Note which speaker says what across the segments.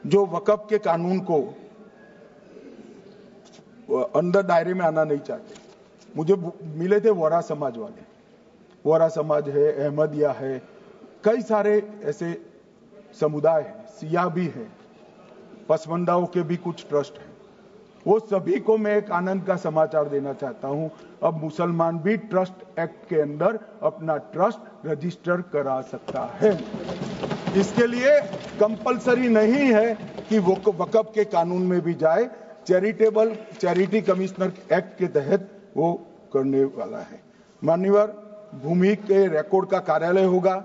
Speaker 1: जो वक़्फ़ के कानून को अंदर दायरे में आना नहीं चाहते। मुझे मिले थे वोरा समाज वाले, वोरा समाज है, अहमदिया है, कई सारे ऐसे समुदाय हैं, सिया भी है, पसमंदाओं के भी कुछ ट्रस्ट हैं। वो सभी को मैं एक आनंद का समाचार देना चाहता हूं, अब मुसलमान भी ट्रस्ट एक्ट के अंदर अपना ट्रस्ट रजिस्टर करा सकता है। इसके लिए कंपलसरी नहीं है कि वो वक़्फ़ के कानून में भी जाए, चैरिटी कमिश्नर एक्ट के तहत वो करने वाला है। मान्यवर, भूमि के रिकॉर्ड का कार्यालय होगा,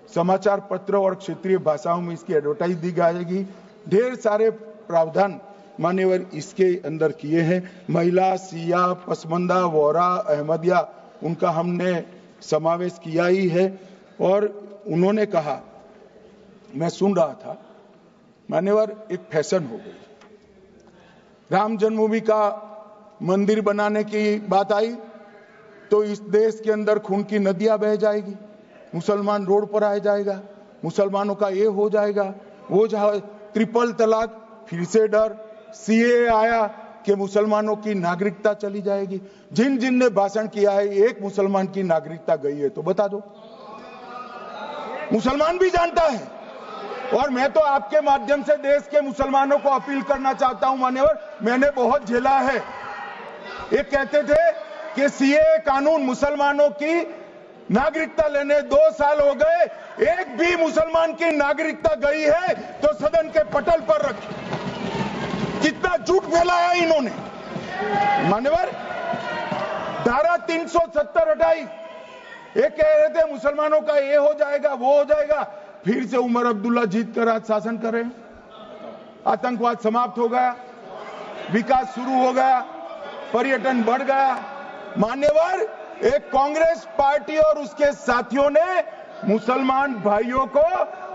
Speaker 1: समाचार पत्र और क्षेत्रीय भाषाओं में इसकी एडवर्टाइज दी जाएगी। ढेर सारे प्रावधान मान्यवर इसके अंदर किए हैं। महिला, सिया, पसमंदा, वोरा, अहमदिया, उनका हमने समावेश किया ही है। और उन्होंने कहा, मैं सुन रहा था, मान्यवर एक फैशन हो गई, राम जन्मभूमि का मंदिर बनाने की बात आई तो इस देश के अंदर खून की नदियां बह जाएगी, मुसलमान रोड पर आ जाएगा, मुसलमानों का ये हो जाएगा, वो ट्रिपल तलाक, फिर से डर, सीए आया कि मुसलमानों की नागरिकता चली जाएगी। जिन जिन ने भाषण किया है, एक मुसलमान की नागरिकता गई है तो बता दो। मुसलमान भी जानता है। और मैं तो आपके माध्यम से देश के मुसलमानों को अपील करना चाहता हूं, मान्यवर, मैंने बहुत झेला है। ये कहते थे कि सीए कानून मुसलमानों की नागरिकता लेने 2 साल हो गए, एक भी मुसलमान की नागरिकता गई है तो सदन के पटल पर रखी। कितना झूठ फैलाया इन्होंने। मान्यवर, धारा 370 हटाई, ये कह रहे थे मुसलमानों का ये हो जाएगा, वो हो जाएगा, फिर से उमर अब्दुल्ला जीत कर आज शासन कर रहे हैं। आतंकवाद समाप्त हो गया, विकास शुरू हो गया, पर्यटन बढ़ गया। मान्यवर, एक कांग्रेस पार्टी और उसके साथियों ने मुसलमान भाइयों को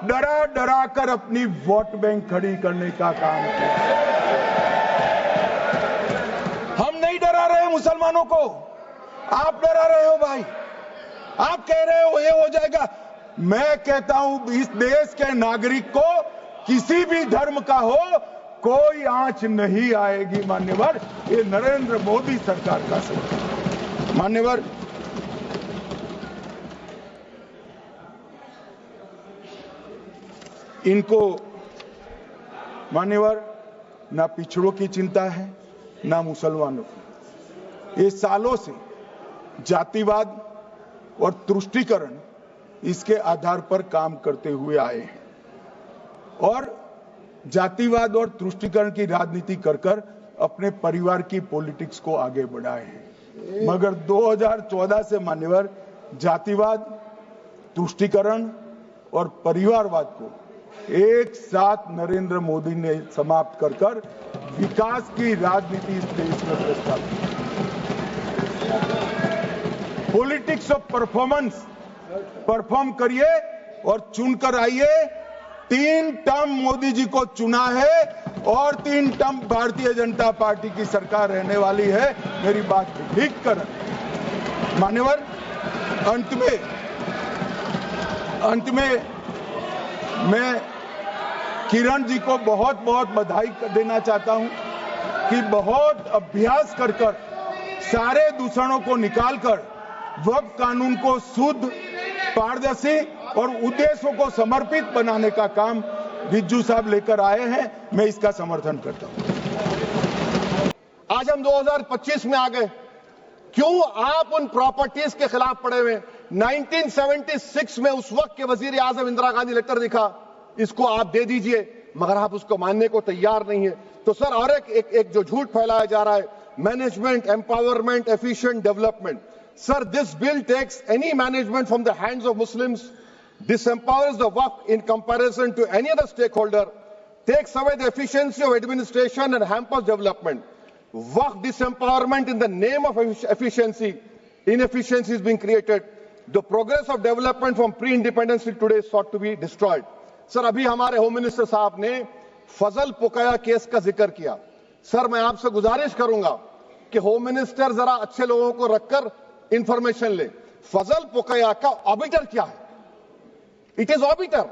Speaker 1: डरा डरा कर अपनी वोट बैंक खड़ी करने का काम किया। हम नहीं डरा रहे मुसलमानों को, आप डरा रहे हो भाई। आप कह रहे हो ये हो जाएगा। मैं कहता हूं इस देश के नागरिक को किसी भी धर्म का हो कोई आंच नहीं आएगी। मान्यवर, ये नरेंद्र मोदी सरकार का सरकार। मान्यवर, इनको मान्यवर ना पिछड़ों की चिंता है ना मुसलमानों की। ये सालों से जातिवाद और तुष्टीकरण इसके आधार पर काम करते हुए आए हैं और जातिवाद और तुष्टीकरण की राजनीति कर कर अपने परिवार की पॉलिटिक्स को आगे बढ़ाए हैं। मगर 2014 से मान्यवर जातिवाद, तुष्टीकरण और परिवारवाद को एक साथ नरेंद्र मोदी ने समाप्त कर कर विकास की राजनीति इस देश में प्रस्तावित की। पॉलिटिक्स ऑफ परफॉर्मेंस, परफॉर्म करिए और चुनकर आइए। 3 टर्म मोदी जी को चुना है और 3 टर्म भारतीय जनता पार्टी की सरकार रहने वाली है। मेरी बात ठीक कर। मान्यवर, अंत में मैं किरण जी को बहुत बहुत बधाई देना चाहता हूं कि बहुत अभ्यास कर सारे दूषणों को निकालकर वक्फ कानून को शुद्ध, पारदर्शी और उद्देश्यों को समर्पित बनाने का काम रिज्जू साहब लेकर आए हैं। मैं इसका समर्थन करता हूं।
Speaker 2: आज हम 2025 में आ गए, क्यों आप उन प्रॉपर्टीज के खिलाफ पड़े हुए? 1976 में उस वक्त के वजीर आजम इंदिरा गांधी लेटर लिखा, इसको आप दे दीजिए, मगर आप उसको मानने को तैयार नहीं है। तो सर, और एक जो झूठ फैलाया जा रहा है, management, empowerment, efficient development. Sir, this bill takes any management from the hands of Muslims, disempowers the Waqf in comparison to any other stakeholder, takes away the efficiency of administration and hampers development. Waqf disempowerment in the name of efficiency, inefficiency is being created. The progress of development from pre-independence till today is sought to be destroyed. Sir, अभी हमारे home minister साहब ने फजल पुकाया case का जिक्र किया। Sir, मैं आपसे गुजारिश करूंगा कि होम मिनिस्टर जरा अच्छे लोगों को रखकर इंफॉर्मेशन ले। फजल पुकाया का ऑबिटर क्या है? इट इज ऑबिटर,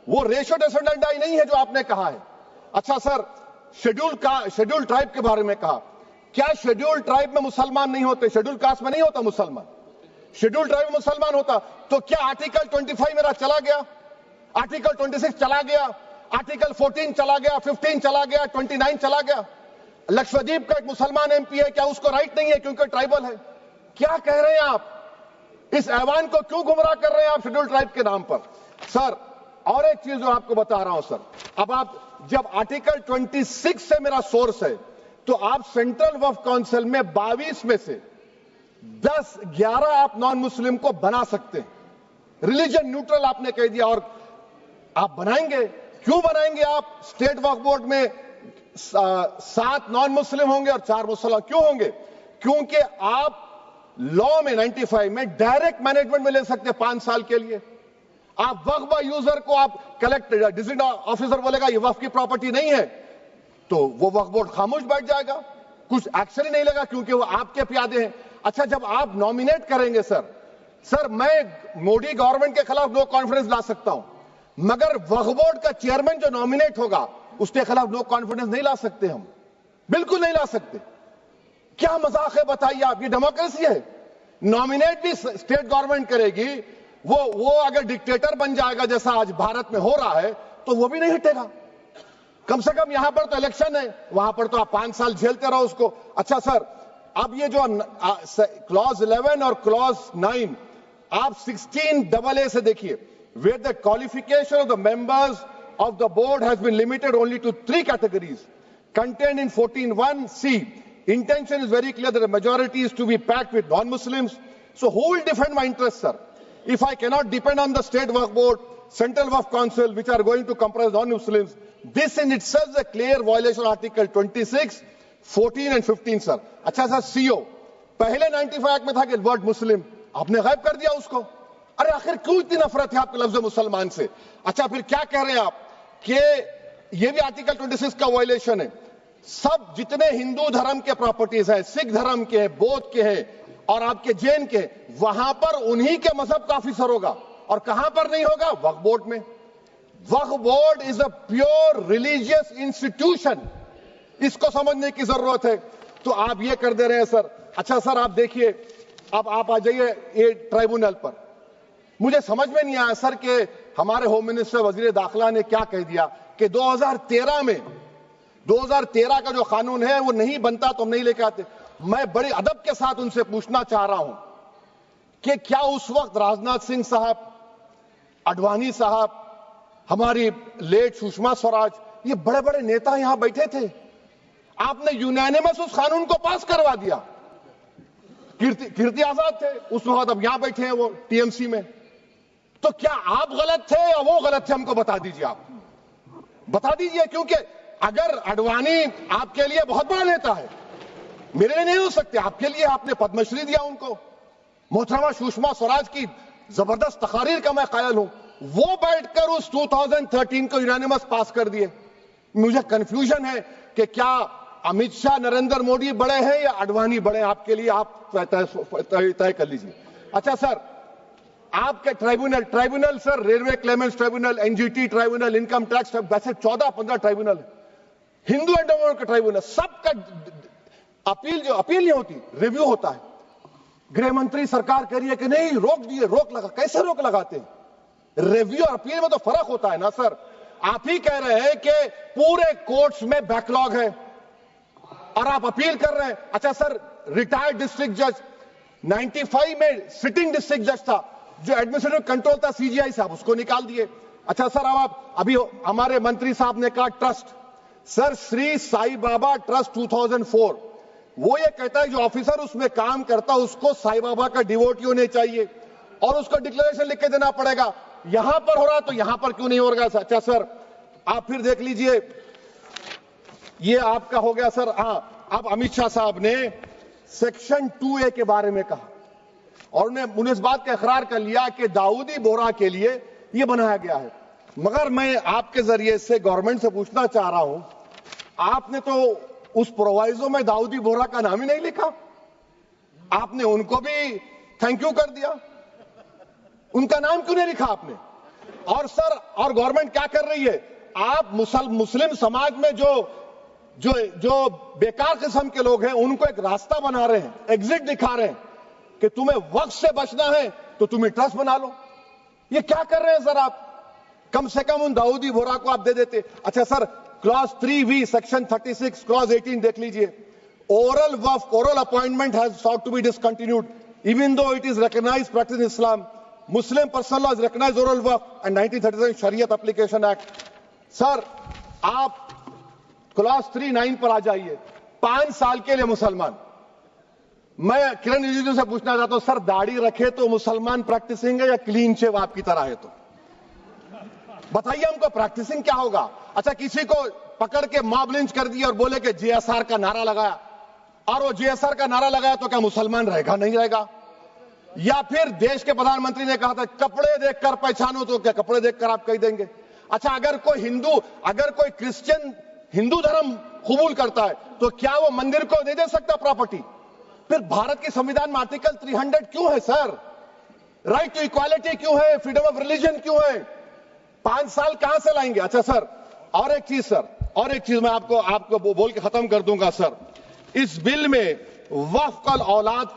Speaker 2: वो रेशो डेसिडेंडाई नहीं है जो आपने कहा है। अच्छा सर, शेड्यूल ट्राइब के बारे में कहा, क्या शेड्यूल ट्राइब में मुसलमान नहीं होते? शेड्यूल कास्ट में नहीं होता मुसलमान, शेड्यूल ट्राइब में मुसलमान होता। तो क्या आर्टिकल 25 मेरा चला गया, आर्टिकल 26 चला गया, आर्टिकल 14 चला गया, 15 चला गया, 29 चला गया? लक्षद्वीप का एक मुसलमान एमपी है, क्या उसको राइट नहीं है क्योंकि ट्राइबल है? क्या कह रहे हैं आप? इस ऐवान को क्यों गुमराह कर रहे हैं आप शेड्यूल ट्राइब के नाम पर? सर, और एक चीज जो आपको बता रहा हूं सर, अब आप जब आर्टिकल 26 से मेरा सोर्स है, तो आप सेंट्रल वक्फ काउंसिल में 22 में से 10-11 आप नॉन मुस्लिम को बना सकते हैं। रिलीजन न्यूट्रल आपने कह दिया, और आप बनाएंगे, क्यों बनाएंगे आप? स्टेट वक्फ बोर्ड में 7 नॉन मुस्लिम होंगे और 4 मुसलमान। क्यों होंगे? क्योंकि आप लॉ में 95 में डायरेक्ट मैनेजमेंट में ले सकते हैं 5 साल के लिए। आप वक्फ यूजर को आप कलेक्ट डिस्ट्रिक्ट ऑफिसर बोलेगा ये वक्फ की प्रॉपर्टी नहीं है, तो वो वक्फ बोर्ड खामोश बैठ जाएगा, कुछ एक्शन ही नहीं लेगा क्योंकि वो आपके प्यादे हैं। अच्छा, जब आप नॉमिनेट करेंगे सर मैं मोदी गवर्नमेंट के खिलाफ नो कॉन्फिडेंस ला सकता हूं, मगर वक्फ बोर्ड का चेयरमैन जो नॉमिनेट होगा उसके खिलाफ नो कॉन्फिडेंस नहीं ला सकते, हम बिल्कुल नहीं ला सकते। क्या मजाक है बताइए आप? ये डेमोक्रेसी है। नॉमिनेट भी स्टेट गवर्नमेंट करेगी, वो अगर डिक्टेटर बन जाएगा जैसा आज भारत में हो रहा है तो वो भी नहीं हटेगा। कम से कम यहां पर तो इलेक्शन है, वहां पर तो आप 5 साल झेलते रहो उसको। अच्छा सर, अब ये जो क्लॉज 11 और क्लॉज 9 आप 16AA से देखिए, where the qualification of the members of the board has been limited only to 3 categories contained in 14(1)(c). Intention is very clear that the majority is to be packed with non-Muslims. So who will defend my interests, sir? If I cannot depend on the state waqf board, central waqf council, which are going to comprise non-Muslims, this in itself is a clear violation of Article 26, 14 and 15, sir. अच्छा sir, CO पहले 95 act में था कि word मुस्लिम, आपने गायब कर दिया उसको। अरे आखिर क्यों इतनी नफरत है आपके लफ्ज मुसलमान से? अच्छा, फिर क्या कह रहे हैं आप कि ये भी आर्टिकल 26 का वायलेशन है। सब जितने हिंदू धर्म के प्रॉपर्टीज हैं, सिख धर्म के हैं, बौद्ध के हैं और आपके जैन के, वहां पर उन्हीं के मजहब का ऑफिसर होगा। और कहां पर नहीं होगा? वक्फ बोर्ड में। वक्फ board is a pure religious institution, इसको समझने की जरूरत है। तो आप ये कर दे रहे हैं सर। अच्छा सर, आप देखिए, अब आप आ जाइए ये ट्राइब्यूनल पर। मुझे समझ में नहीं आया सर कि हमारे होम मिनिस्टर वजीर दाखिला ने क्या कह दिया कि 2013 का जो कानून है वो नहीं बनता तो हम नहीं लेके आते। मैं बड़े अदब के साथ उनसे पूछना चाह रहा हूं कि क्या उस वक्त राजनाथ सिंह साहब, अडवाणी साहब, हमारी लेट सुषमा स्वराज, ये बड़े बड़े नेता यहां बैठे थे? आपने यूनानिमस उस कानून को पास करवा दिया। कीर्ति आजाद थे उस वक्त, अब यहां बैठे हैं वो टीएमसी में। तो क्या आप गलत थे या वो गलत थे? हमको बता दीजिए, आप बता दीजिए। क्योंकि अगर अडवाणी आपके लिए बहुत बड़ा नेता है, मेरे लिए नहीं हो सकते, आपके लिए आपने पद्मश्री दिया उनको। मोहतरमा सुषमा स्वराज की जबरदस्त तकारीर का मैं कायल हूं, वो बैठकर उस 2013 को यूनानिमस पास कर दिए। मुझे कंफ्यूजन है कि क्या अमित शाह, नरेंद्र मोदी बड़े हैं या अडवाणी बड़े हैं? आपके लिए आप तय कर लीजिए। अच्छा सर, आपके tribunal sir, railway Clements tribunal, NGT tribunal, income tax, वैसे 14-15 ट्राइब्यूनल है। हिंदू एंडोवर का ट्राइब्यूनल, सबका अपील नहीं होती, रिव्यू होता है। गृह मंत्री सरकार कह रही है कि नहीं, रोक दिए, रोक लगा। कैसे रोक लगाते हैं? रिव्यू और अपील में तो फर्क होता है ना सर। आप ही कह रहे हैं कि पूरे कोर्ट्स में बैकलॉग है और आप अपील कर रहे हैं। अच्छा सर, रिटायर्ड डिस्ट्रिक्ट जज 95 में सिटिंग डिस्ट्रिक्ट जज था, जो एडमिनिस्ट्रेटिव कंट्रोल था सीजीआई साहब, उसको निकाल दिए। अच्छा सर, अब आप अभी हमारे मंत्री साहब ने कहा trust, sir Shri Sai Baba trust 2004, वो ये कहता है जो ऑफिसर उसमें काम करता है उसको साई बाबा का डिवोटी होने चाहिए और उसको डिक्लेरेशन लिख के देना पड़ेगा। यहां पर हो रहा तो यहां पर क्यों नहीं हो रहा? अच्छा सर, आप फिर देख लीजिए, ये आपका हो गया सर। हाँ, अब अमित शाह साहब ने सेक्शन 2A के बारे में कहा और उन्होंने इस बात का इकरार कर लिया कि दाऊदी बोहरा के लिए यह बनाया गया है। मगर मैं आपके जरिए से गवर्नमेंट से पूछना चाह रहा हूं, आपने तो उस प्रोवाइजो में दाऊदी बोहरा का नाम ही नहीं लिखा, आपने उनको भी थैंक यू कर दिया, उनका नाम क्यों नहीं लिखा आपने? और सर, और गवर्नमेंट क्या कर रही है? आप मुस्लिम समाज में जो बेकार किस्म के लोग हैं उनको एक रास्ता बना रहे हैं, एग्जिट दिखा रहे हैं कि तुम्हें वक्त से बचना है तो तुम्हें ट्रस्ट बना लो। ये क्या कर रहे हैं सर आप? कम से कम उन दाऊदी बोहरा को आप दे देते। अच्छा sir, clause 3V section 36 clause 18 देख लीजिए। ओरल वफ, oral appointment has sought to be discontinued even though it is recognized practice in Islam. Muslim personal law is recognized oral waqf and 1937 Shariat Application Act. Sir आप clause 39 पर आ जाइए। 5 साल के लिए मुसलमान। मैं किरण रिजिजू से पूछना चाहता हूं, सर दाढ़ी रखे तो मुसलमान प्रैक्टिसिंग है या क्लीन शेव आपकी तरह है? तो बताइए हमको प्रैक्टिसिंग क्या होगा? अच्छा, किसी को पकड़ के मॉब लिंच कर दिया और बोले कि JSR का नारा लगाया, और वो JSR का नारा लगाया तो क्या मुसलमान रहेगा? नहीं रहेगा। या फिर देश के प्रधानमंत्री ने कहा था कपड़े देखकर पहचानो, तो क्या कपड़े देखकर आप कह देंगे? अच्छा, अगर कोई क्रिश्चियन हिंदू धर्म कबूल करता है तो क्या वो मंदिर को नहीं दे सकता प्रॉपर्टी? फिर भारत के संविधान में आर्टिकल 300 क्यों है सर? राइट टू इक्वालिटी क्यों है? फ्रीडम ऑफ रिलीजन क्यों है? 5 साल कहां से लाएंगे? अच्छा सर, और एक चीज मैं आपको बोल के खत्म कर दूंगा सर। इस बिल में वक्फ अल औलाद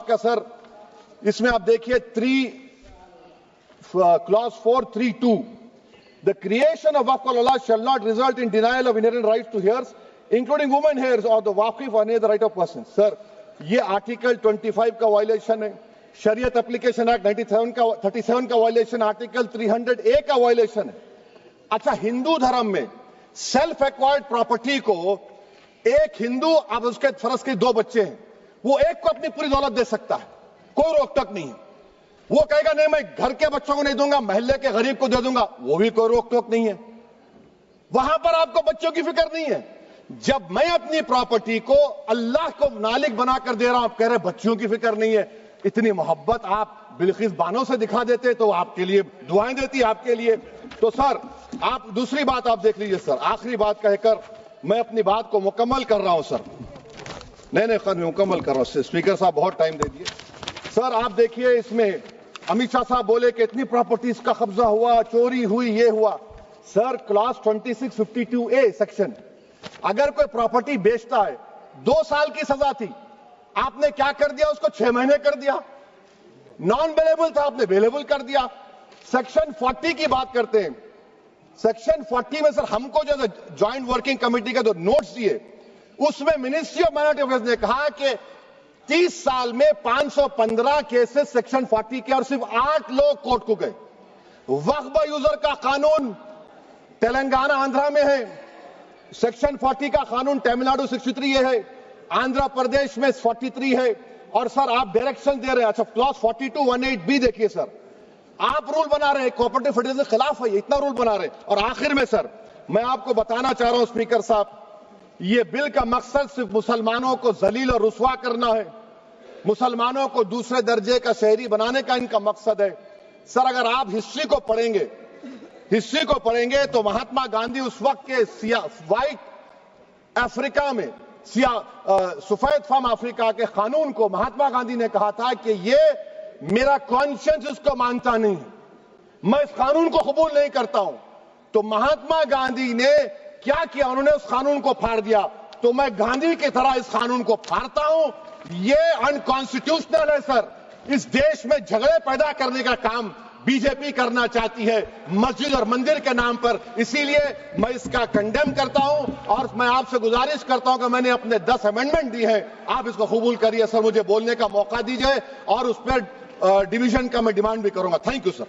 Speaker 2: का सर, इसमें आप देखिए clause 432, the creation of waqf al-awlad shall not result in denial of inherent rights to heirs, including women heirs or the waqif or any other right of person. Sir, ये article 25 का violation है, शरीयत application act 37 का violation, article 300A का violation है। अच्छा, हिंदू धर्म में सेल्फ एक्वायर्ड प्रॉपर्टी को एक हिंदू, अब उसके फर्ज के 2 बच्चे हैं, वो एक को अपनी पूरी दौलत दे सकता है, कोई रोक टोक नहीं है। वो कहेगा नहीं मैं घर के बच्चों को नहीं दूंगा, मोहल्ले के गरीब को दे दूंगा, वो भी कोई रोक टोक नहीं है। वहां पर आपको बच्चों की फिक्र नहीं है। जब मैं अपनी प्रॉपर्टी को अल्लाह को मालिक बनाकर दे रहा हूं, आप कह रहे बच्चों की फिक्र नहीं है। इतनी मोहब्बत आप बिल्किस बानो से दिखा देते तो आपके लिए दुआएं देती आपके लिए। तो सर आप दूसरी बात आप देख लीजिए सर, आखिरी बात कहकर मैं अपनी बात को मुकम्मल कर रहा हूं सर। नहीं खैर मैं मुकम्मल कर रहा हूं, स्पीकर साहब बहुत टाइम दे दिए। सर आप देखिए, इसमें अमित शाह साहब बोले कि इतनी प्रॉपर्टीज का कब्जा हुआ, चोरी हुई, ये हुआ। सर क्लॉज 2652A सेक्शन, अगर कोई प्रॉपर्टी बेचता है 2 साल की सजा थी, आपने क्या कर दिया? उसको 6 महीने कर दिया। नॉन बेलेबल था, आपने बेलेबल कर दिया। सेक्शन 40 की बात करते हैं। सेक्शन 40 में सर हमको जो ज्वाइंट वर्किंग कमेटी का जो नोट्स दिए, उसमें मिनिस्ट्री ऑफ माइनॉरिटी अफेयर्स ने कहा कि 30 साल में 515 केसेस सेक्शन 40 के, और सिर्फ 8 लोग कोर्ट को गए। वक्फ यूजर का कानून तेलंगाना आंध्रा में है, सेक्शन 40 का कानून तमिलनाडु 63 है, आंध्र प्रदेश में 43 है। और सर आप डायरेक्शन दे रहे हैं। अच्छा, क्लॉज 4218B देखिए सर, आप रूल बना रहे हैं, कोऑपरेटिव फेडरलिज्म के खिलाफ है, इतना रूल बना रहे हैं। और आखिर में सर मैं आपको बताना चाह रहा हूं स्पीकर साहब, ये बिल का मकसद सिर्फ मुसलमानों को जलील और रुस्वा करना है, मुसलमानों को दूसरे दर्जे का शहरी बनाने का इनका मकसद है। सर अगर आप हिस्ट्री को पढ़ेंगे तो महात्मा गांधी उस वक्त के व्हाइट अफ्रीका में सफेद फार्म अफ्रीका के कानून को महात्मा गांधी ने कहा था कि ये मेरा कॉन्शियंस इसको मानता नहीं है, मैं इस कानून को कबूल नहीं करता हूं। तो महात्मा गांधी ने क्या किया? उन्होंने उस कानून को फाड़ दिया। तो मैं गांधी की तरह इस कानून को फाड़ता हूं। ये अनकॉन्स्टिट्यूशनल है सर। इस देश में झगड़े पैदा करने का काम बीजेपी करना चाहती है मस्जिद और मंदिर के नाम पर, इसीलिए मैं इसका कंडेम करता हूं। और मैं आपसे गुजारिश करता हूं कि मैंने अपने 10 अमेंडमेंट दी है, आप इसको कबूल करिए सर, मुझे बोलने का मौका दीजिए और उस पर डिवीजन का मैं डिमांड भी करूंगा। Thank you sir.